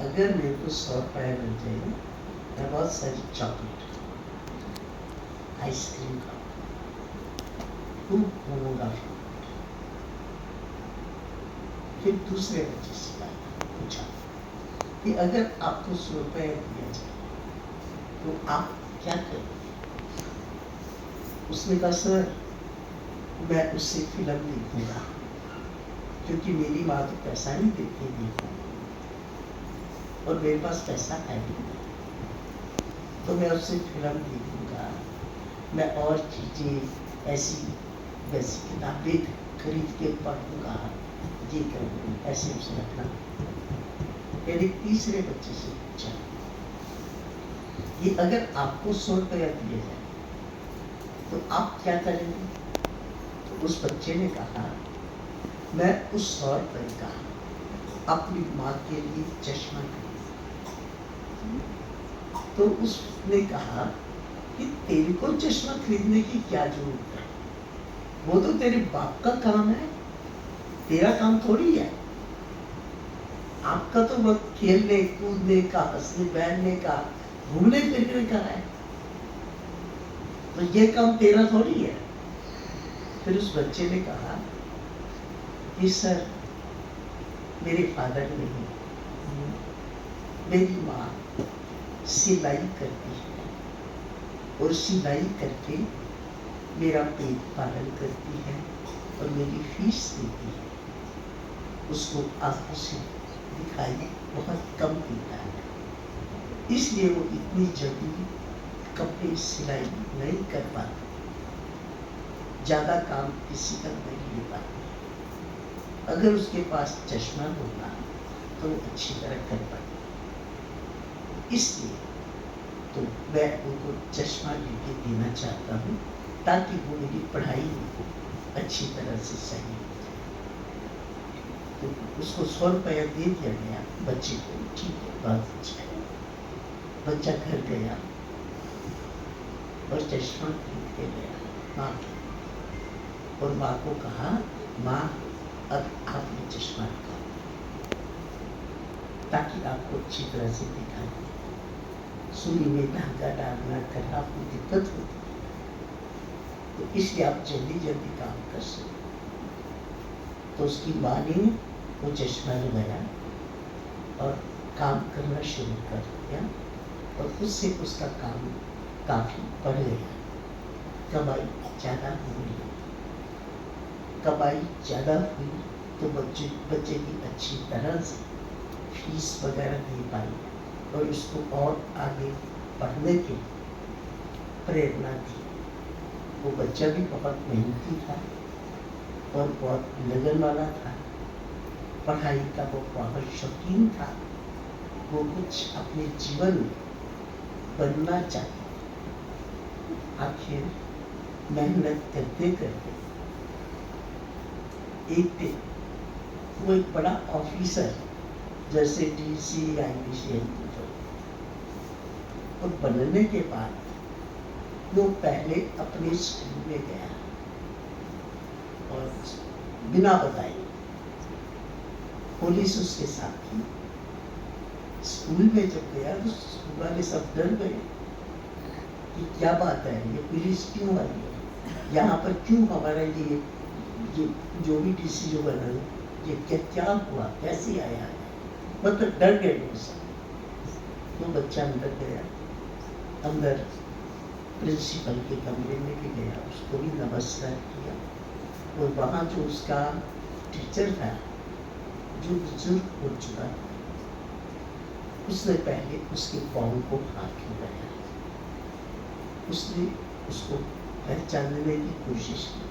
अगर मेरे को 100 रुपये मिल जाए मैं बहुत सारी चॉकलेट आइसक्रीम खाऊंगा, खूब घूमूंगा। फिर दूसरे बच्चे से पूछा कि अगर आपको 100 रुपये दिया जाए तो आप क्या करेंगे? उसने कहा सर मैं उससे फिल्म देखूंगा, क्योंकि मेरी माँ तो पैसा नहीं देती थी और मेरे पास पैसा है नहीं, तो मैं उससे फिल्म देखूंगा, मैं और चीज़ें ऐसी वैसी किताबें खरीद के पढ़ूंगा, ये करूँगा। ऐसे उसने अपना मेरे तीसरे बच्चे से पूछा कि अगर आपको 100 रुपया दिया जाए तो आप क्या करेंगे? तो उस बच्चे ने कहा मैं उस 100 रुपये का अपनी माँ के लिए चश्मा खरीदूंगा। तो उसने कहा कि तेरे को चश्मा खरीदने की क्या जरूरत है, वो तो तेरे बाप का काम है, तेरा काम थोड़ी है। आपका तो वक्त खेलने कूदने का, हंसने बहनने का, घूमने फिरने का है, तो ये काम तेरा थोड़ी है। फिर उस बच्चे ने कहा कि सर मेरे फादर नहीं, मेरी माँ सिलाई करती है और सिलाई करके मेरा पेट पालन करती है और मेरी फीस देती है। उसको आंखों से दिखाई बहुत कम देता है, इसलिए वो इतनी जल्दी कपड़े सिलाई नहीं कर पाती, ज़्यादा काम किसी का नहीं ले पाती। अगर उसके पास चश्मा होगा तो वो अच्छी तरह कर पाएगी। इसलिए तो मैं उनको चश्मा लेके देना चाहता हूँ ताकि वो मेरी पढ़ाई अच्छी तरह से सही हो जाए। तो उसको 100 रुपया दे दिया गया बच्चे को। ठीक है, बहुत अच्छा है। बच्चा घर गया और चश्मा खरीद के गया माँ के, और माँ को कहा माँ अब आप ये चश्मा लगाओ ताकि आपको अच्छी तरह से दिखाई दे। सुई में धागा डालना करना आपको दिक्कत होती है, तो इसलिए आप जल्दी जल्दी काम कर सकते। तो उसकी माँ ने वो चश्मा लगाया और काम करना शुरू कर दिया, और उससे उसका काम काफ़ी बढ़ गया। कमाई ज़्यादा हुई, कमाई ज़्यादा हुई तो बच्चे की अच्छी तरह से फीस वगैरह दे पाई और उसको और आगे पढ़ने की प्रेरणा दी। वो बच्चा भी बहुत मेहनती था और बहुत लगन वाला था, पढ़ाई का वो बहुत शौकीन था। वो कुछ अपने जीवन में बनना चाहता। आखिर मेहनत करते करते एक दिन वो एक बड़ा ऑफिसर जैसे डीसी आईपीसी और बनने के बाद वो पहले अपने स्कूल में गया और बिना बताए पुलिस उसके साथ थी। स्कूल में जब गया तो स्कूल वाले सब डर गए कि क्या बात है, ये पुलिस क्यों आई है यहाँ पर, क्यों हमारा ये जो भी डीसी जो बना ये क्या हुआ, कैसे आया है, मतलब डर गए वो सब। तो बच्चा अंदर गया, अंदर प्रिंसिपल के कमरे में भी गया, उसको भी नमस्कार किया, और वहाँ जो उसका टीचर था जो बुजुर्ग हो चुका था, उसने पहले उसके पाँव को हाथ लगाया। उसने उसको पहचानने की कोशिश की,